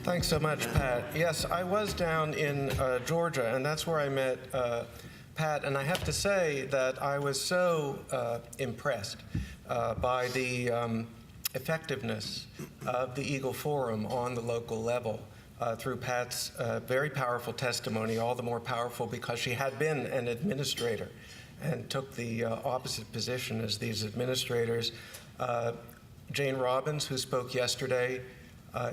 Thanks so much, Pat. Yes, I was down in Georgia, and that's where I met Pat, and I have to say that I was so impressed by the effectiveness of the Eagle Forum on the local level through Pat's very powerful testimony, all the more powerful because she had been an administrator and took the opposite position as these administrators. Jane Robbins, who spoke yesterday,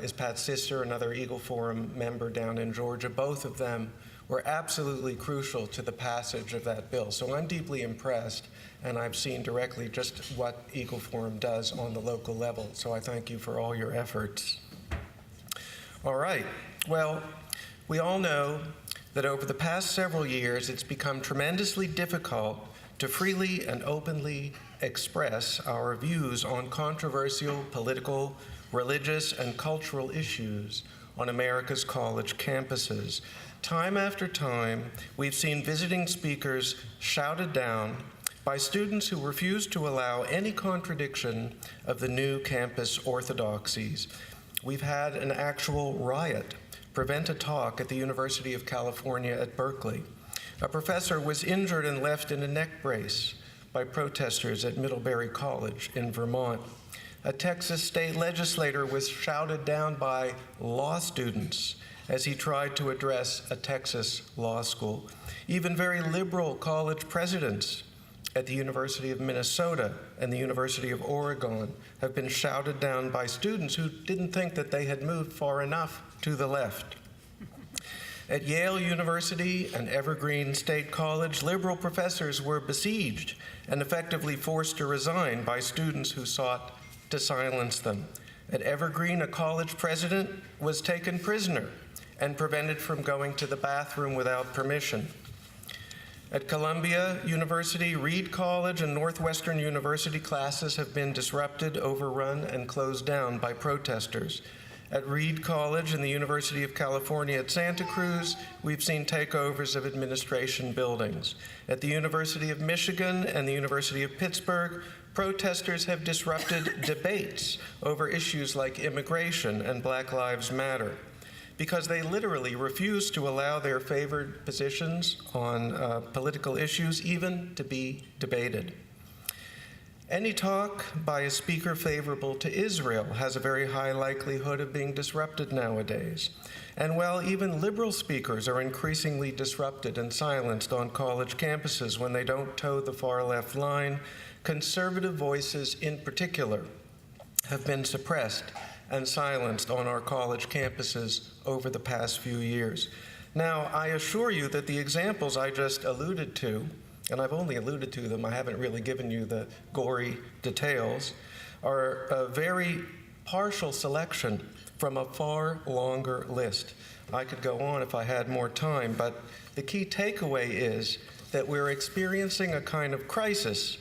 is Pat's sister, another Eagle Forum member down in Georgia. Both of them were absolutely crucial to the passage of that bill. So I'm deeply impressed, and I've seen directly just what Eagle Forum does on the local level. So I thank you for all your efforts. All right. Well, we all know that over the past several years, it's become tremendously difficult to freely and openly express our views on controversial political, religious, and cultural issues on America's college campuses. Time after time, we've seen visiting speakers shouted down by students who refuse to allow any contradiction of the new campus orthodoxies. We've had an actual riot prevent a talk at the University of California at Berkeley. A professor was injured and left in a neck brace by protesters at Middlebury College in Vermont. A Texas state legislator was shouted down by law students as he tried to address a Texas law school. Even very liberal college presidents at the University of Minnesota and the University of Oregon have been shouted down by students who didn't think that they had moved far enough to the left. At Yale University and Evergreen State College, liberal professors were besieged and effectively forced to resign by students who sought to silence them. At Evergreen, a college president was taken prisoner and prevented from going to the bathroom without permission. At Columbia University, Reed College, and Northwestern University classes have been disrupted, overrun, and closed down by protesters. At Reed College and the University of California at Santa Cruz, we've seen takeovers of administration buildings. At the University of Michigan and the University of Pittsburgh, protesters have disrupted debates over issues like immigration and Black Lives Matter because they literally refuse to allow their favored positions on political issues even to be debated. Any talk by a speaker favorable to Israel has a very high likelihood of being disrupted nowadays. And while even liberal speakers are increasingly disrupted and silenced on college campuses when they don't toe the far left line, conservative voices in particular have been suppressed and silenced on our college campuses over the past few years. Now, I assure you that the examples I just alluded to, and I've only alluded to them, I haven't really given you the gory details, are a very partial selection from a far longer list. I could go on if I had more time, but the key takeaway is that we're experiencing a kind of crisis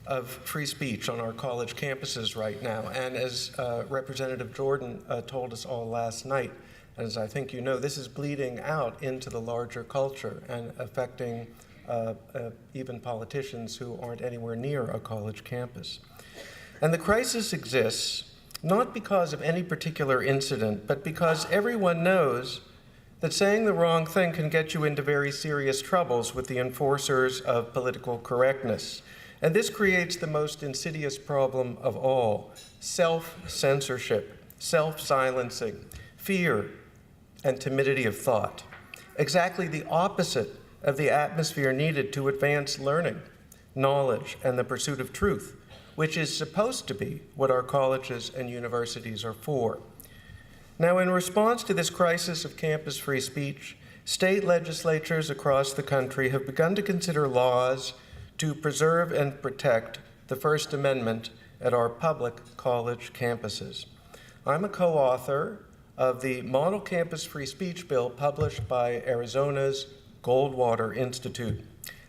of free speech on our college campuses right now. And as Representative Jordan told us all last night, as I think you know, this is bleeding out into the larger culture and affecting even politicians who aren't anywhere near a college campus. And the crisis exists not because of any particular incident, but because everyone knows that saying the wrong thing can get you into very serious troubles with the enforcers of political correctness. And this creates the most insidious problem of all: self-censorship, self-silencing, fear, and timidity of thought. Exactly the opposite of the atmosphere needed to advance learning, knowledge, and the pursuit of truth, which is supposed to be what our colleges and universities are for. Now, in response to this crisis of campus free speech, state legislatures across the country have begun to consider laws to preserve and protect the First Amendment at our public college campuses. I'm a co-author of the Model Campus Free Speech Bill published by Arizona's Goldwater Institute.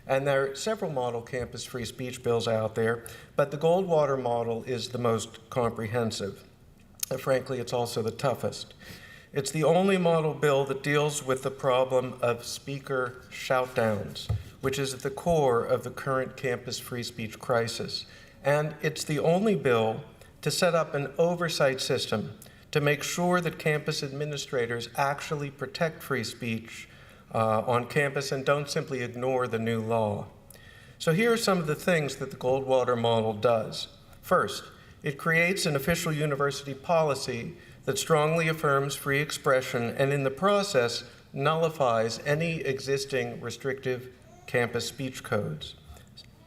And there are several model campus free speech bills out there, but the Goldwater Model is the most comprehensive. Frankly, it's also the toughest. It's the only model bill that deals with the problem of speaker shoutdowns, which is at the core of the current campus free speech crisis. And it's the only bill to set up an oversight system to make sure that campus administrators actually protect free speech on campus and don't simply ignore the new law. So here are some of the things that the Goldwater Model does. First, it creates an official university policy that strongly affirms free expression and in the process nullifies any existing restrictive campus speech codes.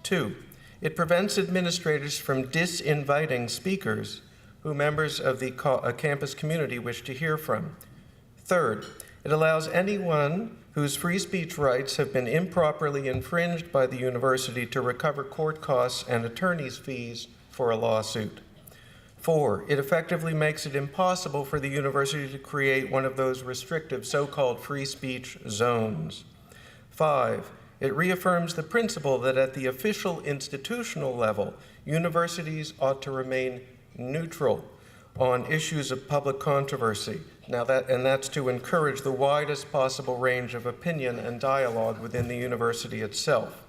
2, it prevents administrators from disinviting speakers who members of the campus community wish to hear from. 3rd, it allows anyone whose free speech rights have been improperly infringed by the university to recover court costs and attorney's fees for a lawsuit. 4, it effectively makes it impossible for the university to create one of those restrictive so-called free speech zones. 5, it reaffirms the principle that at the official institutional level, universities ought to remain neutral on issues of public controversy. That's to encourage the widest possible range of opinion and dialogue within the university itself.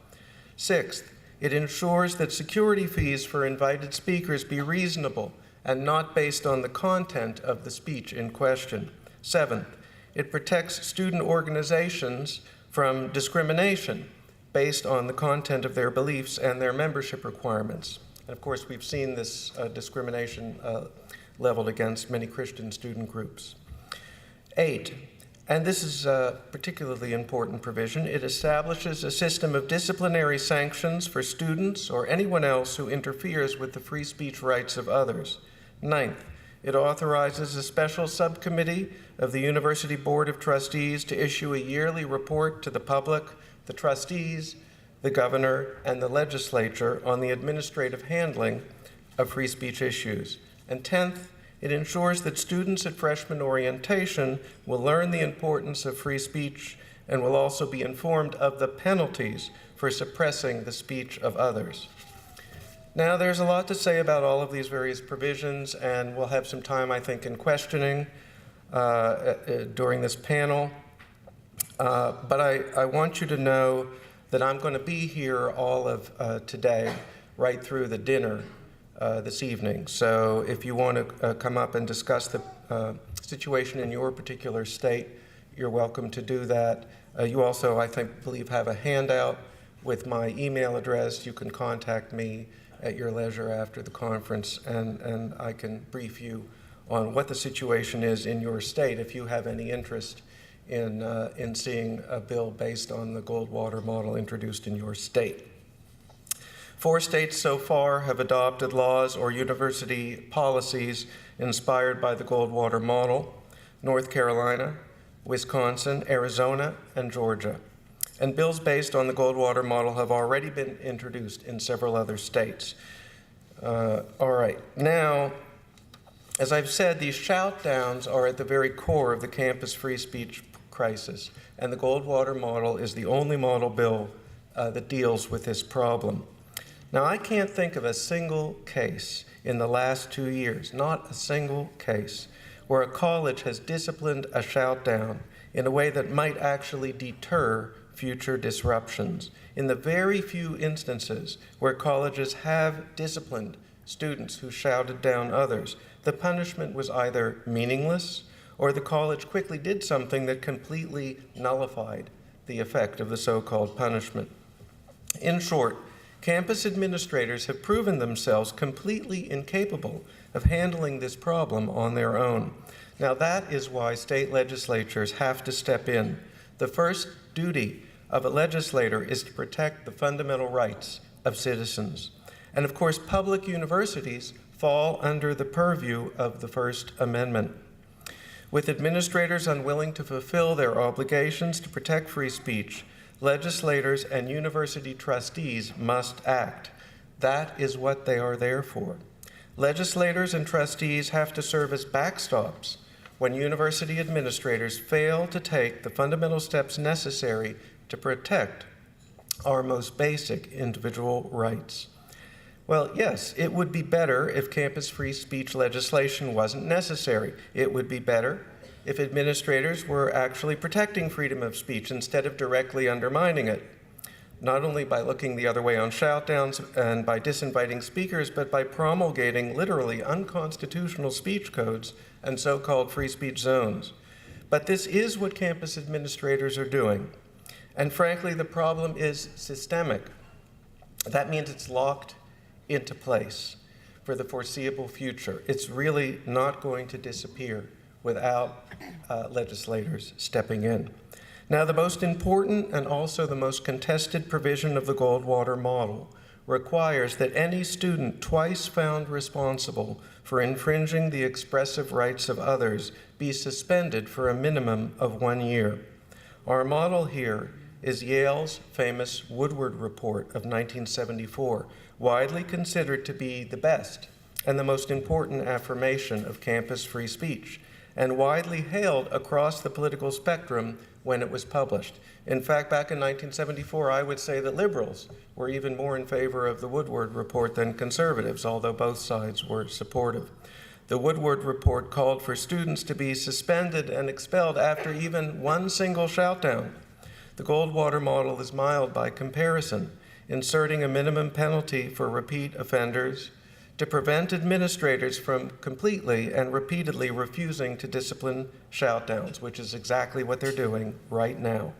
6th, it ensures that security fees for invited speakers be reasonable and not based on the content of the speech in question. 7th, it protects student organizations from discrimination based on the content of their beliefs and their membership requirements. And of course, we've seen this discrimination leveled against many Christian student groups. 8, and this is a particularly important provision, it establishes a system of disciplinary sanctions for students or anyone else who interferes with the free speech rights of others. 9th, it authorizes a special subcommittee of the University Board of Trustees to issue a yearly report to the public, the trustees, the governor, and the legislature on the administrative handling of free speech issues. And 10th, it ensures that students at freshman orientation will learn the importance of free speech and will also be informed of the penalties for suppressing the speech of others. Now, there's a lot to say about all of these various provisions, and we'll have some time, I think, in questioning during this panel. But I want you to know that I'm going to be here all of today, right through the dinner this evening. So if you want to come up and discuss the situation in your particular state, you're welcome to do that. You also, I believe, have a handout with my email address. You can contact me at your leisure after the conference, and I can brief you on what the situation is in your state if you have any interest in seeing a bill based on the Goldwater Model introduced in your state. 4 states so far have adopted laws or university policies inspired by the Goldwater Model: North Carolina, Wisconsin, Arizona, and Georgia. And bills based on the Goldwater Model have already been introduced in several other states. All right, now, as I've said, these shout-downs are at the very core of the campus free speech crisis, and the Goldwater Model is the only model bill that deals with this problem. Now, I can't think of a single case in the last 2 years, not a single case, where a college has disciplined a shout-down in a way that might actually deter future disruptions. In the very few instances where colleges have disciplined students who shouted down others, the punishment was either meaningless or the college quickly did something that completely nullified the effect of the so-called punishment. In short, campus administrators have proven themselves completely incapable of handling this problem on their own. Now, that is why state legislatures have to step in. The first duty of a legislator is to protect the fundamental rights of citizens. And of course, public universities fall under the purview of the First Amendment. With administrators unwilling to fulfill their obligations to protect free speech, legislators and university trustees must act. That is what they are there for. Legislators and trustees have to serve as backstops when university administrators fail to take the fundamental steps necessary to protect our most basic individual rights. Well, yes, it would be better if campus free speech legislation wasn't necessary. It would be better if administrators were actually protecting freedom of speech instead of directly undermining it. not only by looking the other way on shoutdowns and by disinviting speakers, but by promulgating literally unconstitutional speech codes and so-called free speech zones. But this is what campus administrators are doing. And frankly, the problem is systemic. That means it's locked into place for the foreseeable future. It's really not going to disappear without legislators stepping in. Now, the most important and also the most contested provision of the Goldwater Model requires that any student twice found responsible for infringing the expressive rights of others be suspended for a minimum of 1 year. Our model here is Yale's famous Woodward Report of 1974, widely considered to be the best and the most important affirmation of campus free speech, and widely hailed across the political spectrum when it was published. In fact, back in 1974, I would say that liberals were even more in favor of the Woodward Report than conservatives, although both sides were supportive. The Woodward Report called for students to be suspended and expelled after even one single shoutdown. The Goldwater Model is mild by comparison, inserting a minimum penalty for repeat offenders to prevent administrators from completely and repeatedly refusing to discipline shoutdowns, which is exactly what they're doing right now.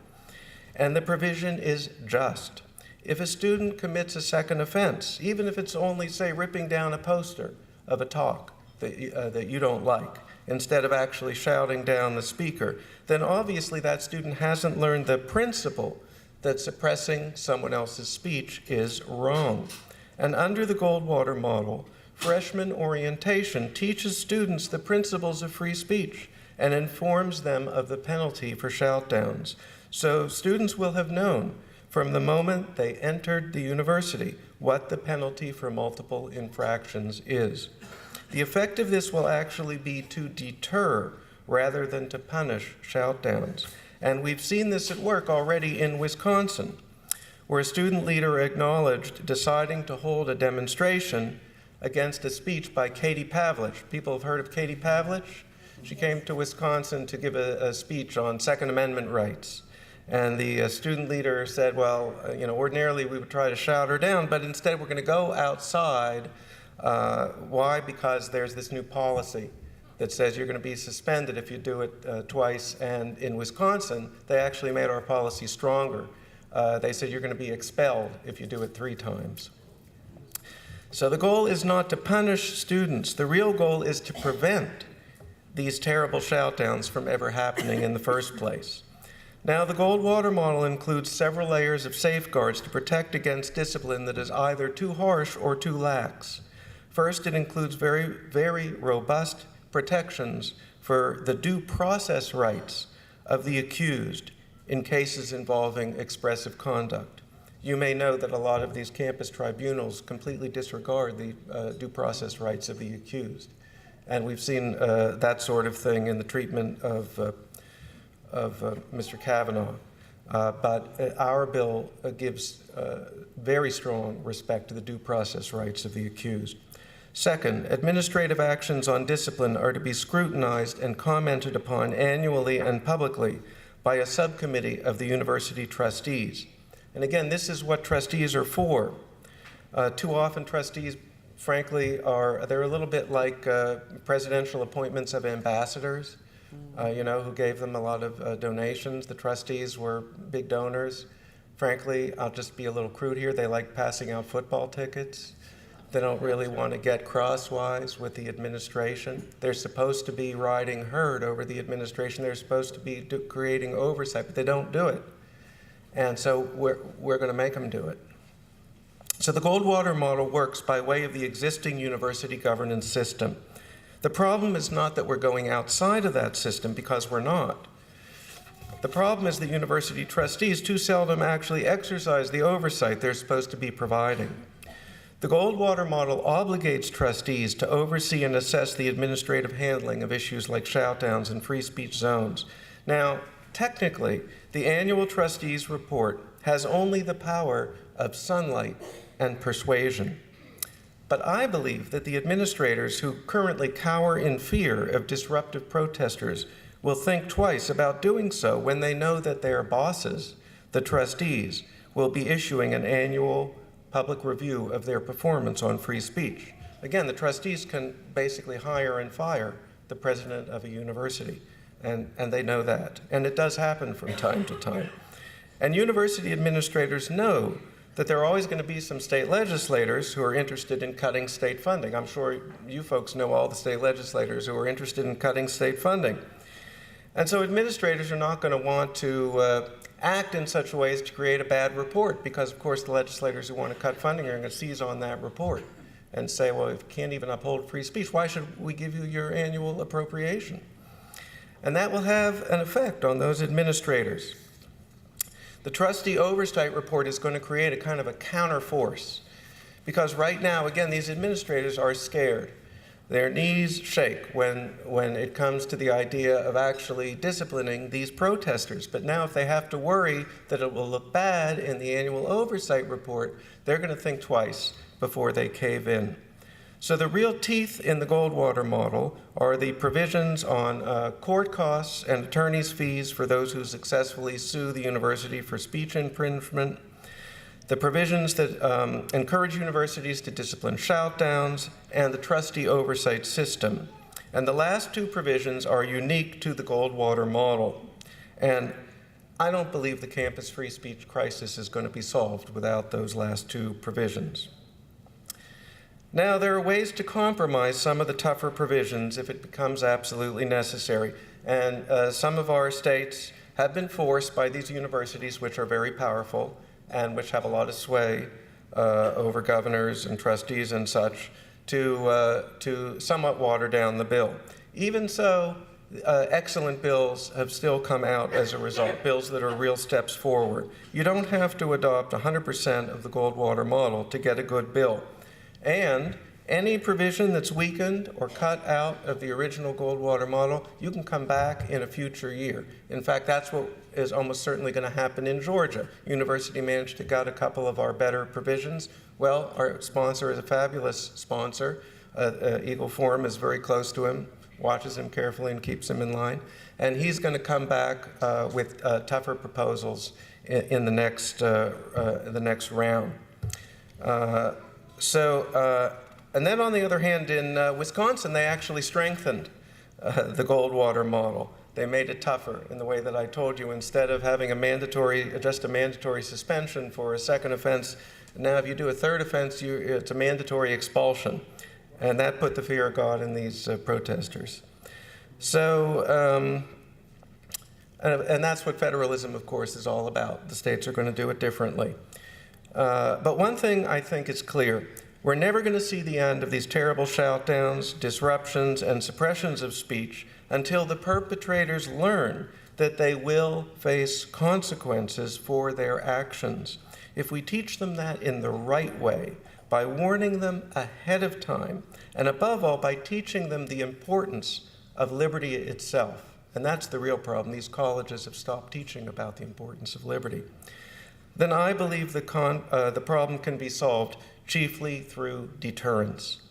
And the provision is just. If a student commits a second offense, even if it's only, say, ripping down a poster of a talk that you don't like, instead of actually shouting down the speaker, then obviously that student hasn't learned the principle that suppressing someone else's speech is wrong. And under the Goldwater Model, freshman orientation teaches students the principles of free speech and informs them of the penalty for shoutdowns. So students will have known from the moment they entered the university what the penalty for multiple infractions is. The effect of this will actually be to deter rather than to punish shoutdowns. And we've seen this at work already in Wisconsin, where a student leader acknowledged deciding to hold a demonstration against a speech by Katie Pavlich. People have heard of Katie Pavlich? She came to Wisconsin to give a speech on Second Amendment rights. And the student leader said, well, ordinarily we would try to shout her down, but instead we're going to go outside. Why? Because there's this new policy that says you're going to be suspended if you do it twice. And in Wisconsin, they actually made our policy stronger. They said you're going to be expelled if you do it 3 times. So the goal is not to punish students. The real goal is to prevent these terrible shoutdowns from ever happening in the first place. Now, the Goldwater Model includes several layers of safeguards to protect against discipline that is either too harsh or too lax. First, it includes very, very robust protections for the due process rights of the accused in cases involving expressive conduct. You may know that a lot of these campus tribunals completely disregard the due process rights of the accused. And we've seen that sort of thing in the treatment of Mr. Kavanaugh. But our bill gives very strong respect to the due process rights of the accused. Second, administrative actions on discipline are to be scrutinized and commented upon annually and publicly by a subcommittee of the university trustees. And again, this is what trustees are for. Too often trustees, frankly, they're a little bit like presidential appointments of ambassadors, who gave them a lot of donations. The trustees were big donors. Frankly, I'll just be a little crude here, they like passing out football tickets. They don't really want to get crosswise with the administration. They're supposed to be riding herd over the administration. They're supposed to be creating oversight, but they don't do it. And so we're going to make them do it. So the Goldwater Model works by way of the existing university governance system. The problem is not that we're going outside of that system, because we're not. The problem is that university trustees too seldom actually exercise the oversight they're supposed to be providing. The Goldwater Model obligates trustees to oversee and assess the administrative handling of issues like shoutdowns and free speech zones. Now, technically, the annual trustees report has only the power of sunlight and persuasion. But I believe that the administrators who currently cower in fear of disruptive protesters will think twice about doing so when they know that their bosses, the trustees, will be issuing an annual public review of their performance on free speech. Again, the trustees can basically hire and fire the president of a university, and they know that. And it does happen from time to time. And university administrators know that there are always going to be some state legislators who are interested in cutting state funding. I'm sure you folks know all the state legislators who are interested in cutting state funding. And so administrators are not going to want to act in such ways to create a bad report, because of course the legislators who want to cut funding are going to seize on that report and say, well, if you can't even uphold free speech, why should we give you your annual appropriation? And that will have an effect on those administrators. The trustee oversight report is going to create a kind of a counterforce, because right now, again, these administrators are scared. Their knees shake when it comes to the idea of actually disciplining these protesters. But now if they have to worry that it will look bad in the annual oversight report, they're going to think twice before they cave in. So the real teeth in the Goldwater model are the provisions on court costs and attorney's fees for those who successfully sue the university for speech infringement, the provisions that encourage universities to discipline shout-downs, and the trustee oversight system. And the last two provisions are unique to the Goldwater model. And I don't believe the campus free speech crisis is going to be solved without those last two provisions. Now, there are ways to compromise some of the tougher provisions if it becomes absolutely necessary. And some of our states have been forced by these universities, which are very powerful and which have a lot of sway over governors and trustees and such, to somewhat water down the bill. Even so, excellent bills have still come out as a result, bills that are real steps forward. You don't have to adopt 100% of the Goldwater model to get a good bill. And any provision that's weakened or cut out of the original Goldwater model, you can come back in a future year. In fact, that's what is almost certainly going to happen in Georgia. University managed to gut a couple of our better provisions. Well, our sponsor is a fabulous sponsor. Eagle Forum is very close to him, watches him carefully and keeps him in line. And he's going to come back with tougher proposals in the next round. And then on the other hand, in Wisconsin, they actually strengthened the Goldwater model. They made it tougher in the way that I told you. Instead of having just a mandatory suspension for a second offense, now if you do a third offense, it's a mandatory expulsion. And that put the fear of God in these protesters. So, and that's what federalism, of course, is all about. The states are going to do it differently. But one thing I think is clear. We're never going to see the end of these terrible shout-downs, disruptions, and suppressions of speech until the perpetrators learn that they will face consequences for their actions. If we teach them that in the right way, by warning them ahead of time, and above all, by teaching them the importance of liberty itself, and that's the real problem. These colleges have stopped teaching about the importance of liberty. Then I believe the problem can be solved chiefly through deterrence.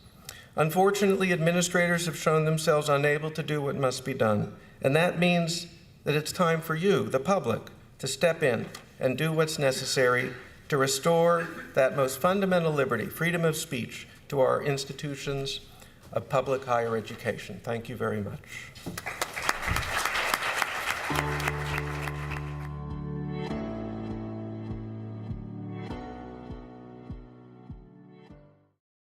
Unfortunately, administrators have shown themselves unable to do what must be done, and that means that it's time for you, the public, to step in and do what's necessary to restore that most fundamental liberty, freedom of speech, to our institutions of public higher education. Thank you very much.